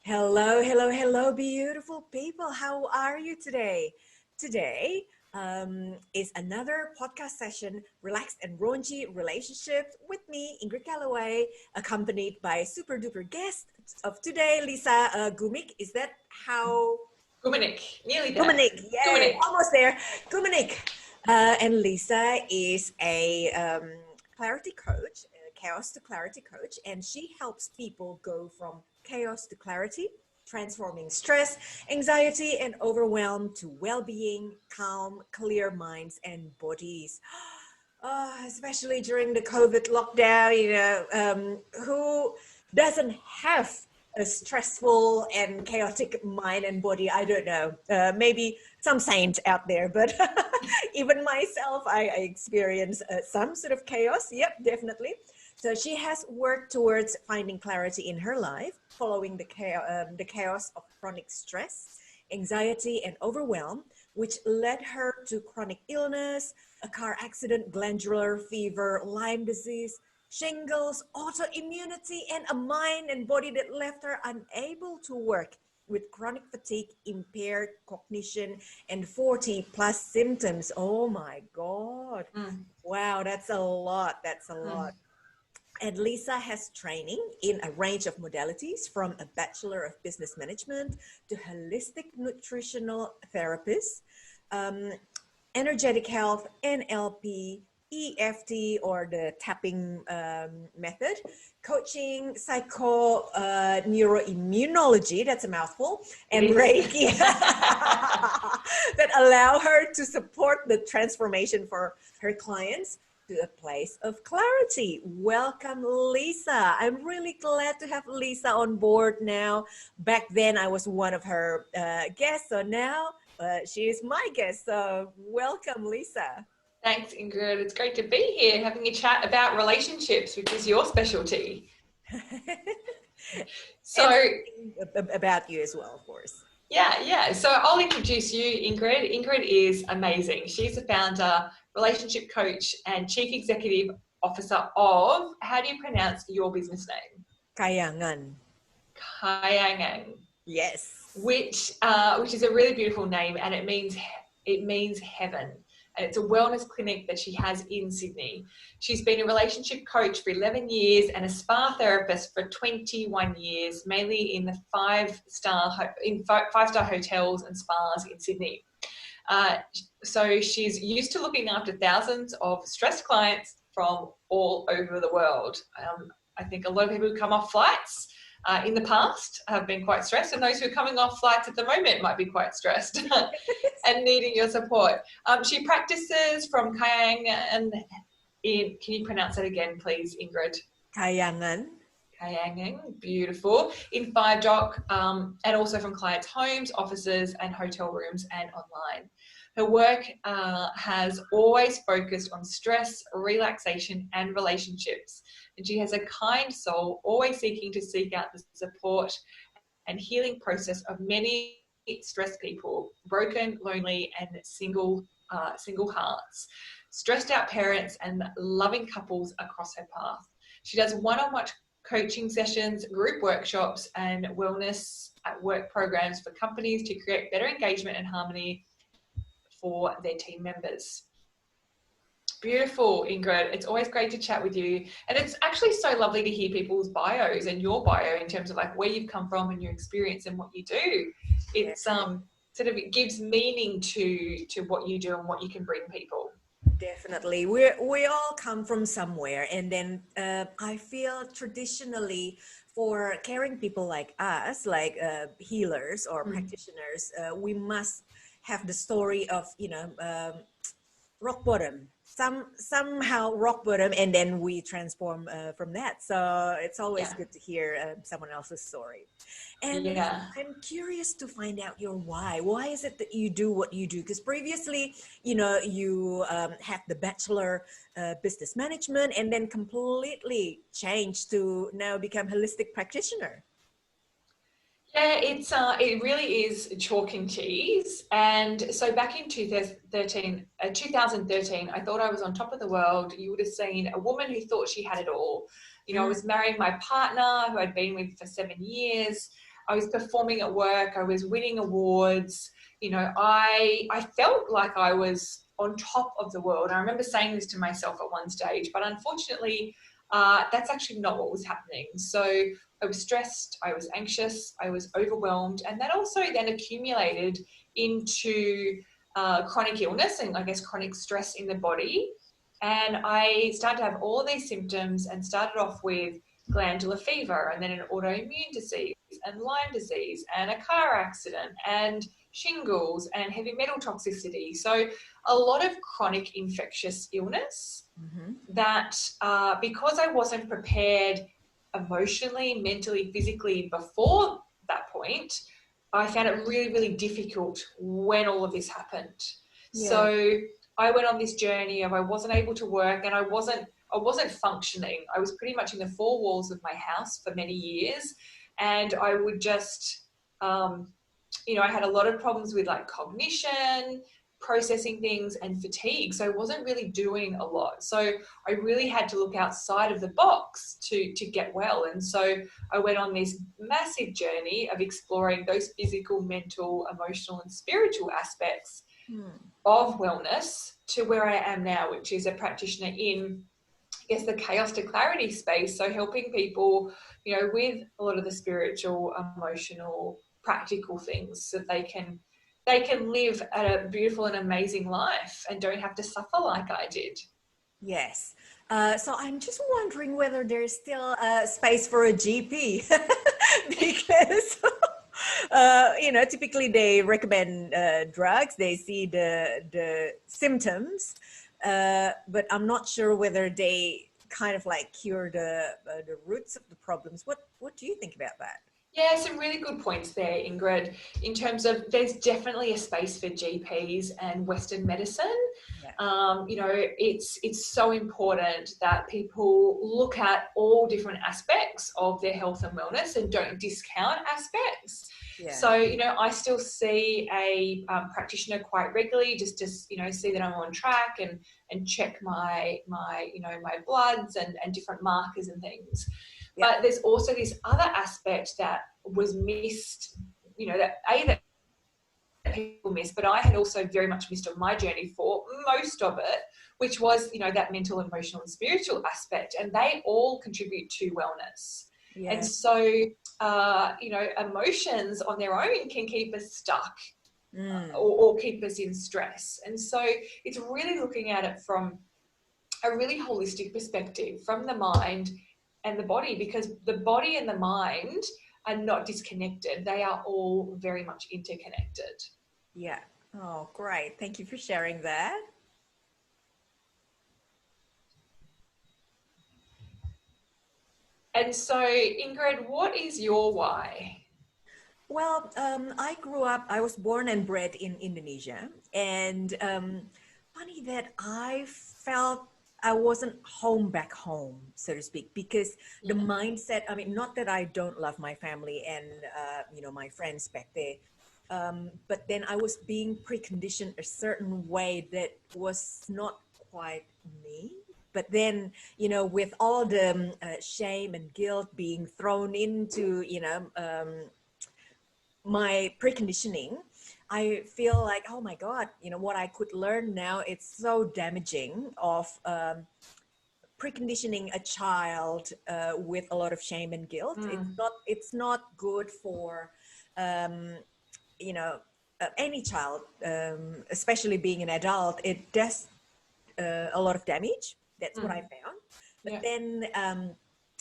Hello, hello, hello, beautiful people. How are you today? Today is another podcast session, Relaxed and Raunchy Relationships with me, Ingrid Galloway, accompanied by super duper guest of today, Lisa Gumieniuk. Is that how? Gumieniuk, nearly there. Gumieniuk, yay, almost there. Gumieniuk. And Lisa is a clarity coach, chaos to clarity coach, and she helps people go from chaos to clarity, transforming stress, anxiety, and overwhelm to well-being, calm, clear minds and bodies. Especially during the COVID lockdown, who doesn't have a stressful and chaotic mind and body? I don't know. Maybe some saint out there, but even myself, I experience some sort of chaos. Yep, definitely. So she has worked towards finding clarity in her life, following the chaos of chronic stress, anxiety, and overwhelm, which led her to chronic illness, a car accident, glandular fever, Lyme disease, shingles, autoimmunity, and a mind and body that left her unable to work with chronic fatigue, impaired cognition, and 40 plus symptoms. Oh my God. Wow, that's a lot. That's a lot. And Lisa has training in a range of modalities, from a Bachelor of Business Management to holistic nutritional therapist, energetic health, NLP, EFT or the tapping method, coaching, neuroimmunology, that's a mouthful, and Reiki that allow her to support the transformation for her clients to a place of clarity. Welcome, Lisa. I'm really glad to have Lisa on board now. Back then, I was one of her guests, so now she is my guest. So welcome, Lisa. Thanks, Ingrid. It's great to be here having a chat about relationships, which is your specialty. So about you as well, of course. Yeah. So I'll introduce you, Ingrid. Ingrid is amazing. She's the founder, relationship coach, and chief executive officer of, how do you pronounce your business name? KAHYANGAN. KAHYANGAN. Yes. Which is a really beautiful name, and it means heaven. And it's a wellness clinic that she has in Sydney. She's been a relationship coach for 11 years and a spa therapist for 21 years, mainly in the five-star hotels and spas in Sydney. So she's used to looking after thousands of stressed clients from all over the world. I think a lot of people who come off flights in the past have been quite stressed, and those who are coming off flights at the moment might be quite stressed and needing your support. She practices from KAHYANGAN can you pronounce that again, please, Ingrid? KAHYANGAN. KAHYANGAN, beautiful, in 5 Dock, and also from clients' homes, offices, and hotel rooms and online. Her work has always focused on stress, relaxation, and relationships. And she has a kind soul, always seeking to seek out the support and healing process of many stressed people, broken, lonely, and single hearts, stressed out parents, and loving couples across her path. She does one-on-one coaching sessions, group workshops, and wellness at work programs for companies to create better engagement and harmony for their team members. Beautiful, Ingrid. It's always great to chat with you. And it's actually so lovely to hear people's bios and your bio in terms of like where you've come from and your experience and what you do. It's sort of, it gives meaning to what you do and what you can bring people. Definitely. We all come from somewhere. And then I feel traditionally for caring people like us, like healers or practitioners, we must have the story of, rock bottom. Somehow rock bottom, and then we transform from that. So it's always good to hear someone else's story. And I'm curious to find out your why. Why is it that you do what you do? Because previously, you had the Bachelor Business Management, and then completely changed to now become holistic practitioner. Yeah, it really is chalk and cheese. And so back in 2013, I thought I was on top of the world. You would have seen a woman who thought she had it all. I was marrying my partner, who I'd been with for 7 years. I was performing at work. I was winning awards. You know, I felt like I was on top of the world. I remember saying this to myself at one stage, but unfortunately, that's actually not what was happening. So I was stressed, I was anxious, I was overwhelmed, and that also then accumulated into chronic illness and I guess chronic stress in the body. And I started to have all these symptoms and started off with glandular fever and then an autoimmune disease and Lyme disease and a car accident and shingles and heavy metal toxicity. So a lot of chronic infectious illness that because I wasn't prepared emotionally, mentally, physically before that point, I found it really, really difficult when all of this happened. Yeah. So I went on this journey of I wasn't able to work and I wasn't functioning. I was pretty much in the four walls of my house for many years, and I would just, you know, I had a lot of problems with like cognition, processing things, and fatigue. So I wasn't really doing a lot. So I really had to look outside of the box to get well. And so I went on this massive journey of exploring those physical, mental, emotional, and spiritual aspects of wellness to where I am now, which is a practitioner in, I guess, the chaos to clarity space. So helping people, you know, with a lot of the spiritual, emotional, practical things so they can live a beautiful and amazing life and don't have to suffer like I did. Yes. So I'm just wondering whether there's still space for a GP because, you know, typically they recommend drugs. They see the symptoms, but I'm not sure whether they kind of like cure the roots of the problems. What do you think about that? Yeah, some really good points there, Ingrid, in terms of there's definitely a space for GPs and Western medicine. Yeah. You know, it's so important that people look at all different aspects of their health and wellness and don't discount aspects. Yeah. So, you know, I still see a practitioner quite regularly just to, you know, see that I'm on track and check my you know, my bloods and different markers and things. Yeah. But there's also this other aspect that was missed, you know, that people miss, but I had also very much missed on my journey for most of it, which was, you know, that mental, emotional, and spiritual aspect. And they all contribute to wellness. Yeah. And so, you know, emotions on their own can keep us stuck or keep us in stress. And so it's really looking at it from a really holistic perspective, from the mind and the body, because the body and the mind are not disconnected. They are all very much interconnected. Yeah. Oh, great. Thank you for sharing that. And so, Ingrid, what is your why? Well, I was born and bred in Indonesia, and funny that I felt I wasn't home back home, so to speak, because the mindset, I mean, not that I don't love my family and, you know, my friends back there, but then I was being preconditioned a certain way that was not quite me. But then, you know, with all the shame and guilt being thrown into, you know, my preconditioning, I feel like, oh my God, you know, what I could learn now, it's so damaging of preconditioning a child with a lot of shame and guilt. It's not good for, you know, any child, especially being an adult. It does a lot of damage. That's what I found. But then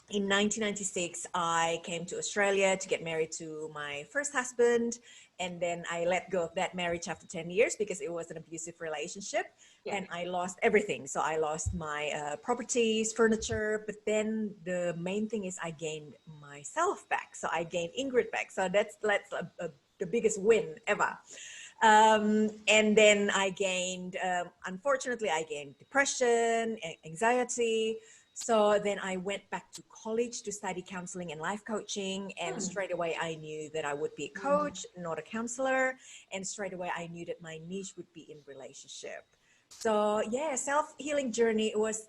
in 1996, I came to Australia to get married to my first husband. And then I let go of that marriage after 10 years because it was an abusive relationship. Yeah. And I lost everything. So I lost my properties, furniture. But then the main thing is I gained myself back. So I gained Ingrid back. So that's the biggest win ever. And then I gained, unfortunately, I gained depression, anxiety. So then I went back to college to study counseling and life coaching. And straight away, I knew that I would be a coach, not a counselor. And straight away, I knew that my niche would be in relationship. So yeah, self-healing journey, it was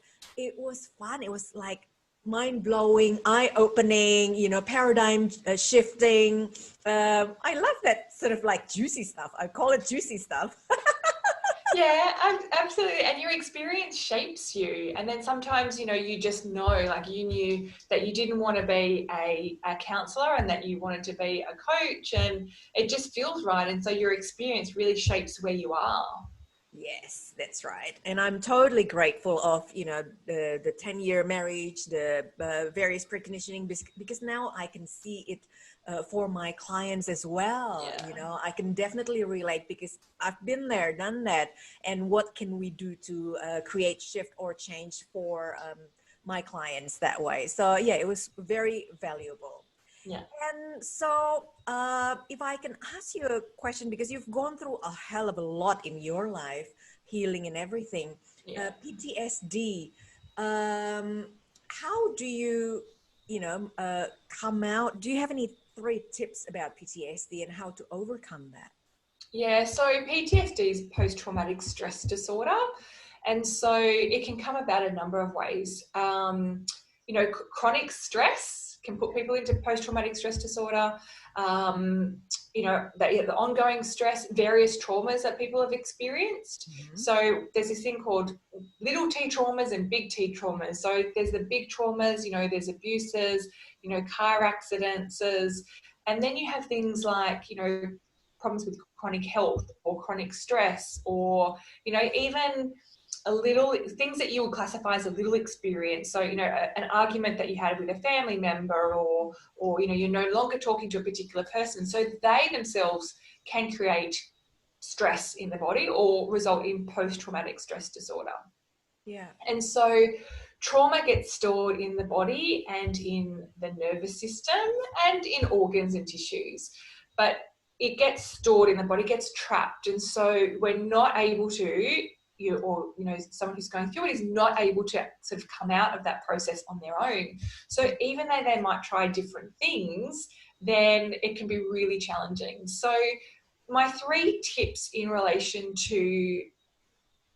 fun. It was like mind-blowing, eye-opening, paradigm shifting. I love that sort of like juicy stuff. I call it juicy stuff. Yeah, absolutely. And your experience shapes you. And then sometimes, you just know, like you knew that you didn't want to be a counselor and that you wanted to be a coach, and it just feels right. And so your experience really shapes where you are. Yes, that's right. And I'm totally grateful of, the 10-year marriage, the various preconditioning, because now I can see it for my clients as well. Yeah. I can definitely relate because I've been there, done that. And what can we do to create shift or change for my clients that way? So yeah, it was very valuable. Yeah. And so, if I can ask you a question, because you've gone through a hell of a lot in your life, healing and everything, Yeah. PTSD, how do you, come out? Do you have any 3 tips about PTSD and how to overcome that? Yeah, so PTSD is post-traumatic stress disorder. And so it can come about a number of ways. Chronic stress can put people into post-traumatic stress disorder. The ongoing stress, various traumas that people have experienced. Mm-hmm. So there's this thing called little t traumas and big T traumas. So there's the big traumas, there's abuses, car accidents, and then you have things like, problems with chronic health or chronic stress, or even a little things that you would classify as a little experience. So an argument that you had with a family member, or you're no longer talking to a particular person, so they themselves can create stress in the body or result in post-traumatic stress disorder. Yeah. And so trauma gets stored in the body and in the nervous system and in organs and tissues, but it gets stored in the body, gets trapped. And so we're not able to, someone who's going through it is not able to sort of come out of that process on their own. So even though they might try different things, then it can be really challenging. So my 3 tips in relation to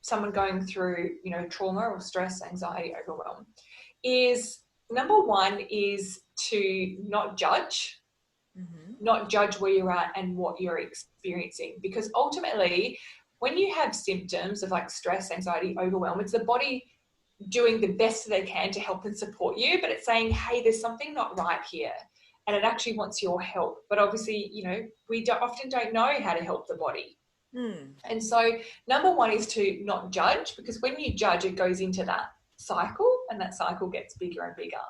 someone going through, trauma or stress, anxiety, overwhelm, is number 1 is to not judge. Mm-hmm. Not judge where you're at and what you're experiencing, because ultimately when you have symptoms of like stress, anxiety, overwhelm, it's the body doing the best they can to help and support you, but it's saying, hey, there's something not right here, and it actually wants your help. But obviously, we often don't know how to help the body. And so number 1 is to not judge, because when you judge, it goes into that cycle, and that cycle gets bigger and bigger.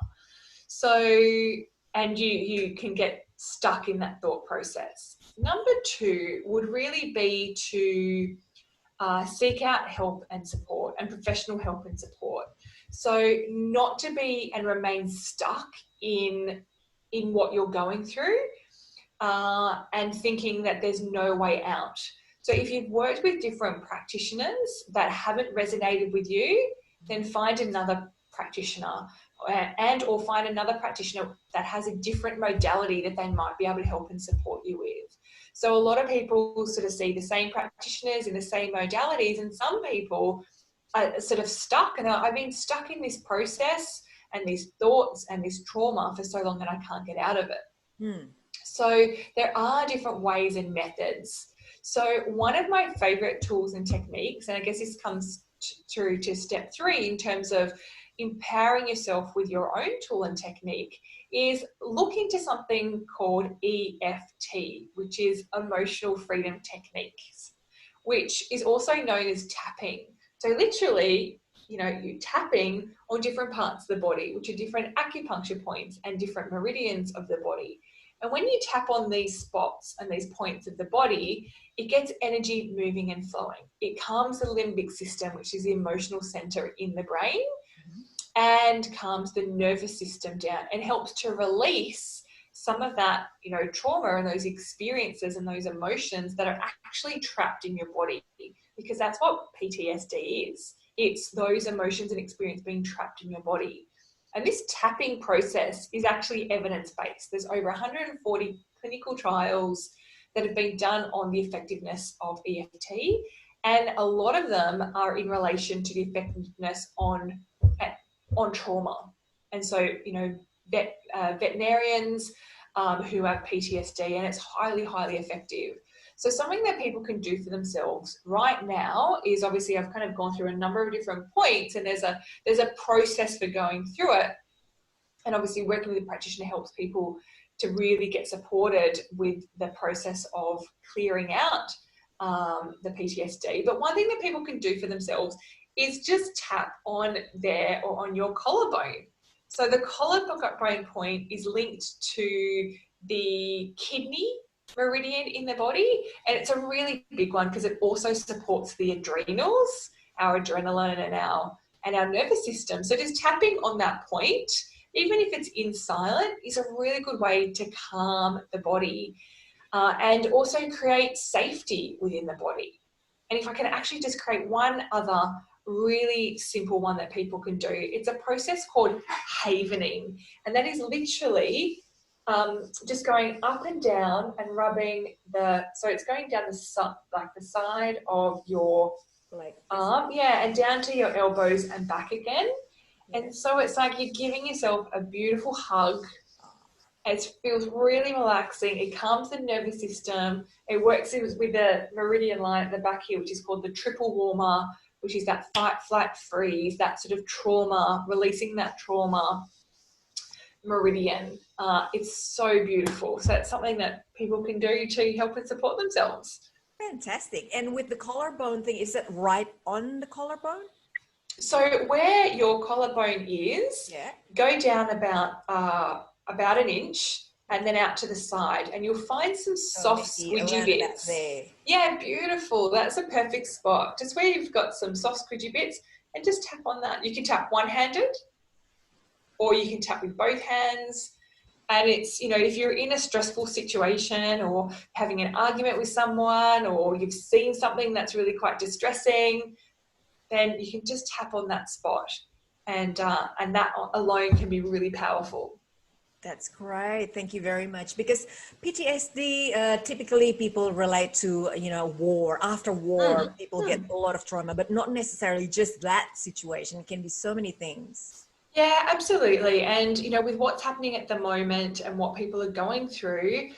So, and you can get stuck in that thought process. Number 2 would really be to seek out help and support, and professional help and support. So not to be and remain stuck in what you're going through, and thinking that there's no way out. So if you've worked with different practitioners that haven't resonated with you, then find another practitioner, and or find another practitioner that has a different modality that they might be able to help and support you with. So a lot of people sort of see the same practitioners in the same modalities, and some people are sort of stuck, and I've been stuck in this process and these thoughts and this trauma for so long that I can't get out of it. So there are different ways and methods. So one of my favorite tools and techniques, and I guess this comes through to step 3 in terms of empowering yourself with your own tool and technique, is look into something called EFT, which is emotional freedom techniques, which is also known as tapping. So literally, you're tapping on different parts of the body, which are different acupuncture points and different meridians of the body. And when you tap on these spots and these points of the body, it gets energy moving and flowing. It calms the limbic system, which is the emotional center in the brain, and calms the nervous system down and helps to release some of that, trauma and those experiences and those emotions that are actually trapped in your body, because that's what PTSD is. It's those emotions and experience being trapped in your body. And this tapping process is actually evidence-based. There's over 140 clinical trials that have been done on the effectiveness of EFT, and a lot of them are in relation to the effectiveness on trauma. And so, you know, veterinarians who have PTSD, and it's highly, highly effective. So something that people can do for themselves right now is, obviously I've kind of gone through a number of different points, and there's a process for going through it. And obviously working with a practitioner helps people to really get supported with the process of clearing out the PTSD. But one thing that people can do for themselves is just tap on your collarbone. So the collarbone point is linked to the kidney meridian in the body, and it's a really big one because it also supports the adrenals, our adrenaline, and our nervous system. So just tapping on that point, even if it's in silent, is a really good way to calm the body and also create safety within the body. And if I can actually just create one other really simple one that people can do, it's a process called havening, and that is literally just going up and down and rubbing so it's going down the side of your arm, and down to your elbows and back again. And so it's like you're giving yourself a beautiful hug. It feels really relaxing. It calms the nervous system. It works with the meridian line at the back here, which is called the triple warmer, which is that fight, flight, freeze, that sort of trauma, releasing that trauma meridian. It's so beautiful. So it's something that people can do to help and support themselves. Fantastic. And with the collarbone thing, is it right on the collarbone? So where your collarbone is, go down about an inch and then out to the side, and you'll find some soft squidgy bits. There. Yeah, beautiful. That's a perfect spot. Just where you've got some soft squidgy bits, and just tap on that. You can tap one-handed, or you can tap with both hands. And it's, you know, if you're in a stressful situation or having an argument with someone, or you've seen something that's really quite distressing, then you can just tap on that spot, and that alone can be really powerful. That's great. Thank you very much. Because PTSD, typically people relate to, you know, war. After war, people get a lot of trauma, but not necessarily just that situation. It can be so many things. Yeah, absolutely. And, you know, with what's happening at the moment and what people are going through,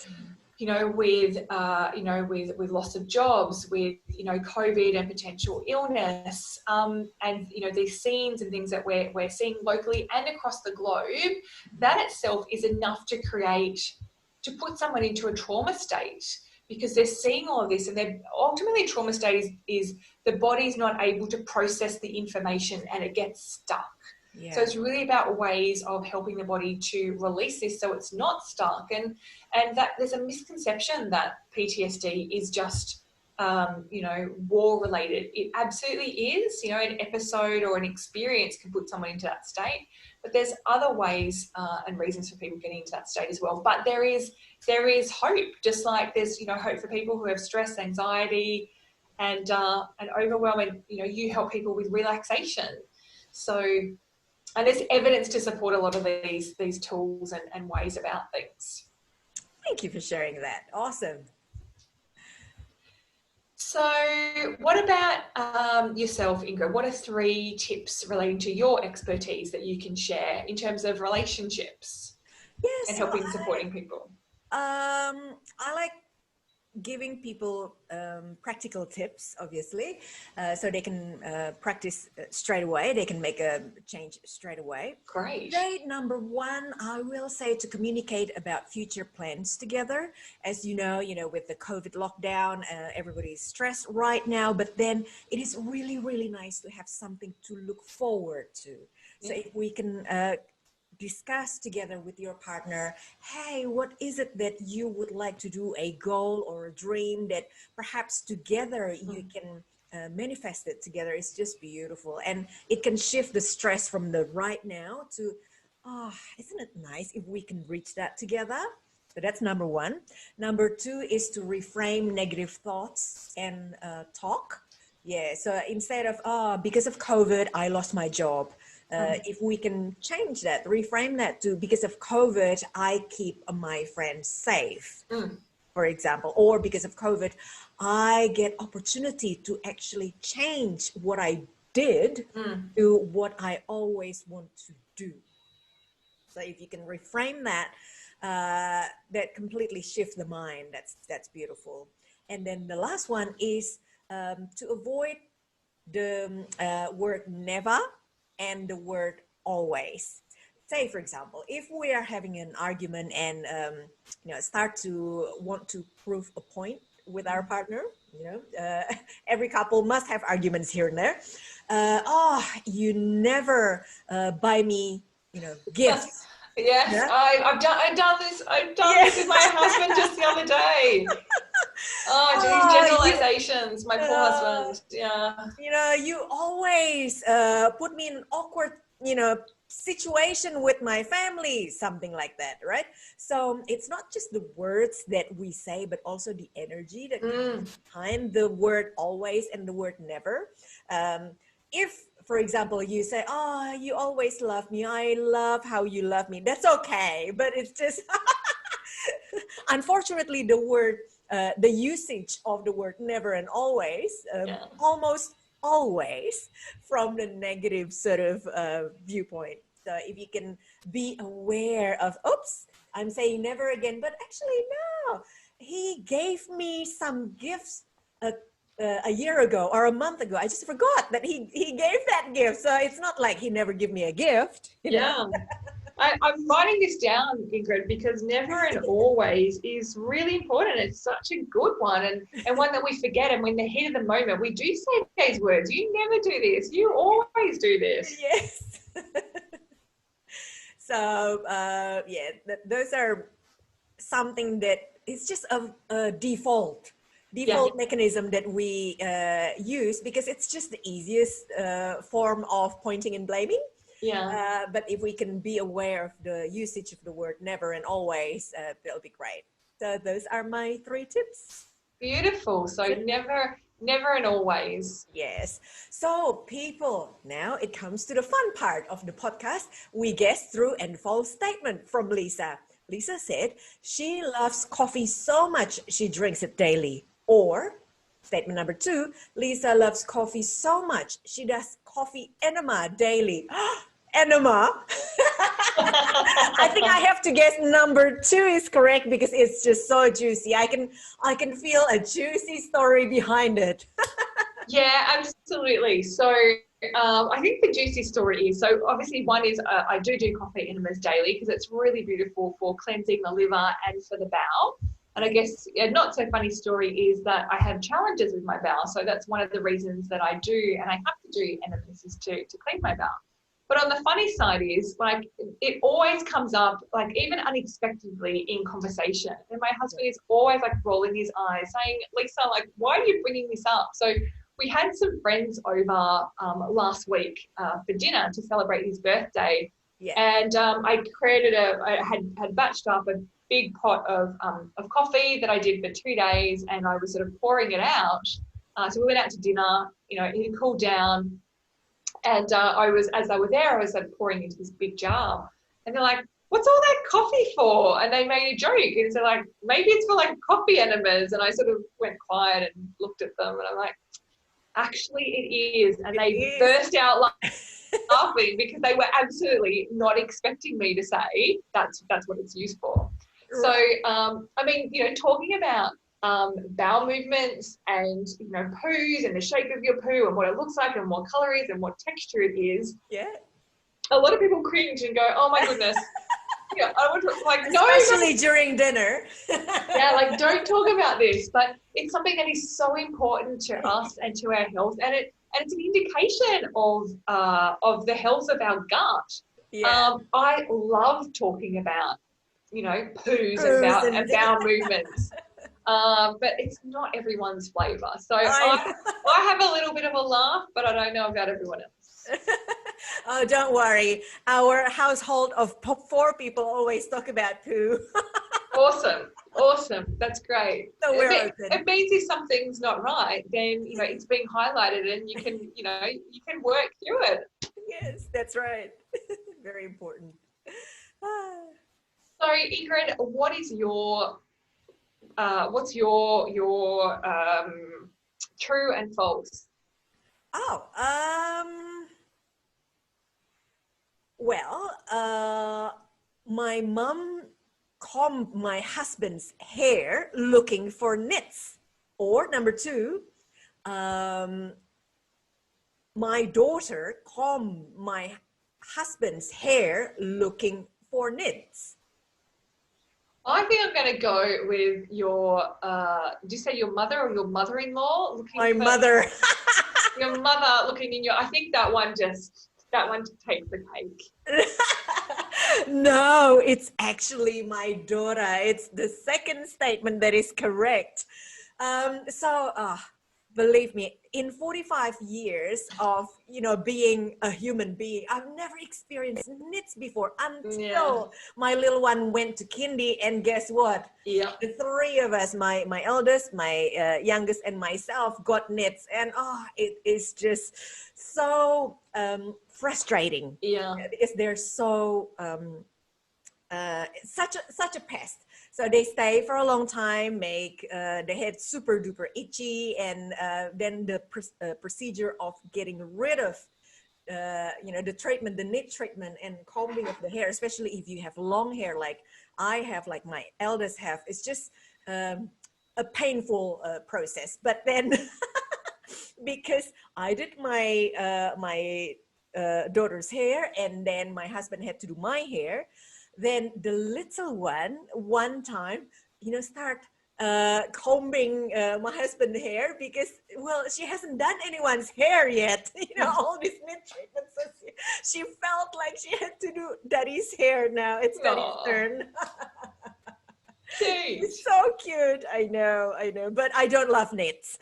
you know, with loss of jobs, with, you know, COVID and potential illness, and, you know, these scenes and things that we're seeing locally and across the globe, that itself is enough to put someone into a trauma state, because they're seeing all of this, and they're ultimately, trauma state is the body's not able to process the information and it gets stuck. Yeah. So it's really about ways of helping the body to release this so it's not stuck. And that there's a misconception that PTSD is just, you know, war related. It absolutely is. You know, an episode or an experience can put someone into that state, but there's other ways and reasons for people getting into that state as well. But there is hope, just like there's, you know, hope for people who have stress, anxiety, and overwhelm. And, you know, you help people with relaxation. So, and there's evidence to support a lot of these tools and ways about things. Thank you for sharing that. Awesome. So what about yourself, Ingrid? What are 3 tips relating to your expertise that you can share in terms of relationships and helping, supporting people? I like giving people practical tips, obviously, so they can practice straight away. They can make a change straight away. Great. Today, number 1, I will say to communicate about future plans together. As you know, with the COVID lockdown, everybody's stressed right now, but then it is really, really nice to have something to look forward to. So if we can discuss together with your partner, hey, what is it that you would like to do, a goal or a dream that perhaps together you can manifest it together. It's just beautiful. And it can shift the stress from the right now to, isn't it nice if we can reach that together? So that's number 1. Number 2 is to reframe negative thoughts and talk. Yeah, so instead of, because of COVID, I lost my job. If we can change that, reframe that to, because of COVID, I keep my friends safe, for example, or because of COVID, I get opportunity to actually change what I did to what I always want to do. So if you can reframe that, that completely shift the mind. That's beautiful. And then the last one is to avoid the word never and the word always. Say, for example, if we are having an argument and start to want to prove a point with our partner, every couple must have arguments here and there. Oh, you never buy me, gifts. Yes, Yeah? I've done this. I've done Yeah. this with my husband just the other day. Oh, these Oh, generalizations. My poor husband. Yeah. You always put me in an awkward, situation with my family, something like that, right? So it's not just the words that we say, but also the energy that comes behind the word always and the word never. If, for example, you say, oh, you always love me, I love how you love me, that's okay. But it's just, unfortunately, the usage of the word never and always, almost always from the negative sort of viewpoint. So if you can be aware of, oops, I'm saying never again, but actually, no, he gave me some gifts a year ago or a month ago. I just forgot that he gave that gift. So it's not like he never gave me a gift. Yeah. I'm writing this down, Ingrid, because never and always is really important. It's such a good one and one that we forget. And when the heat of the moment, we do say these words. You never do this. You always do this. Yes. So, those are something that is just a default mechanism that we use because it's just the easiest form of pointing and blaming. Yeah. But if we can be aware of the usage of the word never and always, that'll be great. So those are my 3 tips. Beautiful. So never and always. Yes. So people, now it comes to the fun part of the podcast. We guess through and false statement from Lisa. Lisa said she loves coffee so much she drinks it daily. Or statement number 2, Lisa loves coffee so much she does coffee enema daily. Enema. I think I have to guess number 2 is correct because it's just so juicy. I can feel a juicy story behind it. Yeah, absolutely. So I think the juicy story is, so obviously one is I do coffee enemas daily because it's really beautiful for cleansing the liver and for the bowel. And I guess a not so funny story is that I have challenges with my bowel. So that's one of the reasons that I do, and I have to do enemas is to clean my bowel. But on the funny side is, like, it always comes up, like, even unexpectedly in conversation. And my husband is always, like, rolling his eyes, saying, Lisa, like, why are you bringing this up? So we had some friends over last week for dinner to celebrate his birthday. Yeah. And I had batched up a big pot of coffee that I did for 2 days, and I was sort of pouring it out. So we went out to dinner, it had cooled down. And as they were there, I was like pouring into this big jar. And they're like, what's all that coffee for? And they made a joke. And they're like, maybe it's for like coffee enemas. And I sort of went quiet and looked at them. And I'm like, actually it is. And they burst out laughing because they were absolutely not expecting me to say that's what it's used for. Right. So, I mean, talking about bowel movements and poos and the shape of your poo and what it looks like and what color it is and what texture it is. Yeah. A lot of people cringe and go, "Oh my goodness." I want to especially during dinner. Yeah, like don't talk about this, but it's something that is so important to us and to our health, and it's an indication of the health of our gut. Yeah. I love talking about poos and bowel movements. But it's not everyone's flavour. So I have a little bit of a laugh, but I don't know about everyone else. Oh, don't worry. Our household of 4 people always talk about poo. Awesome. That's great. So it means if something's not right, then it's being highlighted, and you can work through it. Yes, that's right. Very important. So Ingrid, what is what's your true and false? Well, my mom combed my husband's hair looking for nits. Or number two, my daughter combed my husband's hair looking for nits. I think I'm going to go with your, did you say your mother or your mother-in-law? My mother. Your mother looking in your, I think that one takes the cake. No, it's actually my daughter. It's the second statement that is correct. Believe me, in 45 years of, being a human being, I've never experienced nits before until my little one went to kindy, and guess what? Yeah. The three of us, my eldest, my youngest, and myself got nits, and it is just so frustrating. Yeah. Because they're so such a pest. So they stay for a long time, make the head super duper itchy, and then the procedure of getting rid of the treatment, the nip treatment and combing of the hair, especially if you have long hair like I have, like my eldest have, it's just a painful process. But then because I did my daughter's hair, and then my husband had to do my hair, then the little one time, start combing my husband's hair, because, well, she hasn't done anyone's hair yet, all these nip treatments. So she felt like she had to do daddy's hair now. It's daddy's turn. Cute. It's so cute. I know, but I don't love nits.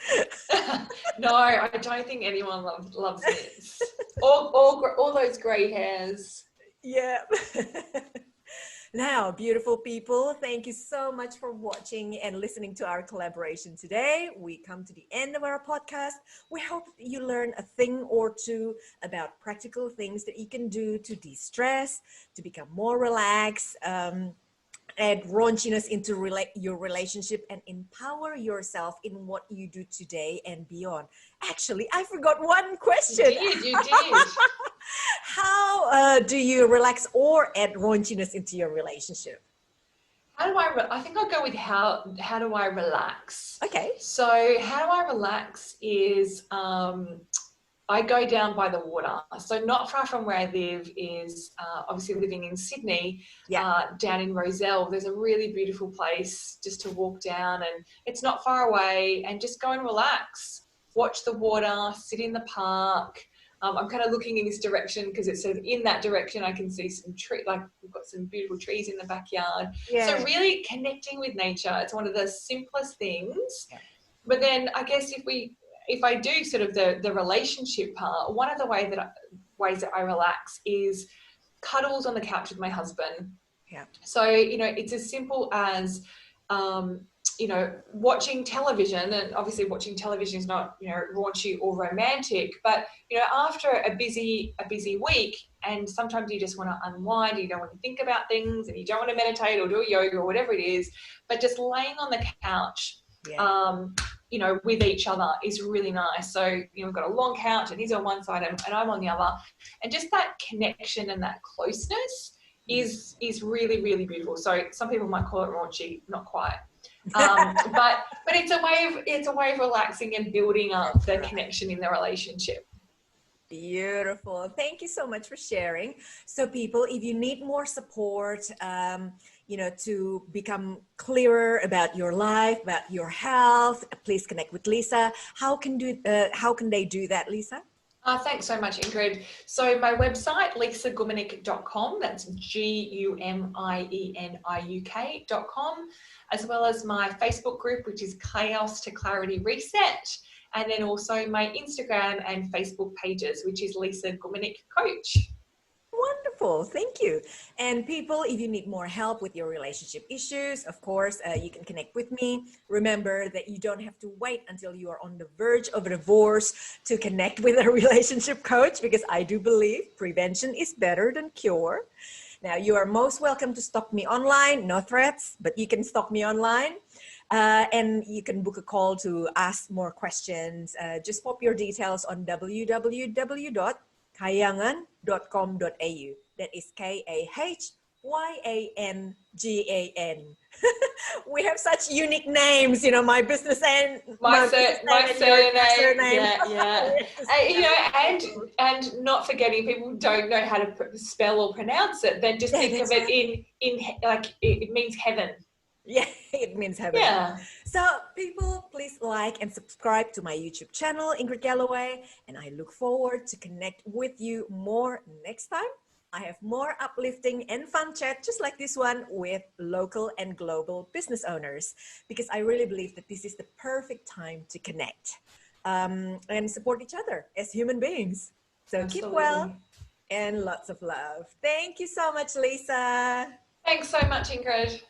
No, I don't think anyone loves nits. All those grey hairs. Yeah. Now, beautiful people, thank you so much for watching and listening to our collaboration today. We come to the end of our podcast. We hope you learn a thing or two about practical things that you can do to de-stress, to become more relaxed, add raunchiness into your relationship, and empower yourself in what you do today and beyond. Actually, I forgot one question. You did. How do you relax or add raunchiness into your relationship? I think I'll go with how do I relax? Okay. So how do I relax is I go down by the water. So not far from where I live is obviously living in Sydney, down in Rozelle. There's a really beautiful place just to walk down, and it's not far away, and just go and relax. Watch the water, sit in the park. I'm kind of looking in this direction because it's sort of in that direction. I can see some we've got some beautiful trees in the backyard. Yeah. So really connecting with nature. It's one of the simplest things. Yeah. But then I guess if I do sort of the relationship part, one of the ways that I relax is cuddles on the couch with my husband. Yeah. So, it's as simple as, watching television, and obviously watching television is not, raunchy or romantic, but, after a busy week, and sometimes you just want to unwind, you don't want to think about things, and you don't want to meditate or do yoga or whatever it is, but just laying on the couch, with each other is really nice. So, we've got a long couch, and he's on one side and I'm on the other, and just that connection and that closeness is really, really beautiful. So some people might call it raunchy, not quite. But it's a way of relaxing and building up the connection in the relationship. Beautiful. Thank you so much for sharing. So people, if you need more support, to become clearer about your life, about your health, please connect with Lisa. How can they do that, Lisa? Thanks so much, Ingrid. So my website, lisagumieniuk.com, that's Gumieniuk.com, as well as my Facebook group, which is Chaos to Clarity Reset, and then also my Instagram and Facebook pages, which is Lisa Gumieniuk Coach. Wonderful. Thank you. And people, if you need more help with your relationship issues, of course, you can connect with me. Remember that you don't have to wait until you are on the verge of a divorce to connect with a relationship coach, because I do believe prevention is better than cure. Now, you are most welcome to stalk me online. No threats, but you can stalk me online. And you can book a call to ask more questions. Just pop your details on www.kahyangan.com.au. That is KAHYANGAN.com.au. YANGAN. We have such unique names, you know, my business and my surname. surname. Yeah. You know, and not forgetting people don't know how to spell or pronounce it, then just think of it in like it means heaven. Yeah, it means heaven. Yeah. So people, please like and subscribe to my YouTube channel, Ingrid Galloway, and I look forward to connect with you more next time. I have more uplifting and fun chat just like this one with local and global business owners, because I really believe that this is the perfect time to connect and support each other as human beings. So Absolutely. Keep well and lots of love. Thank you so much, Lisa. Thanks so much, Ingrid.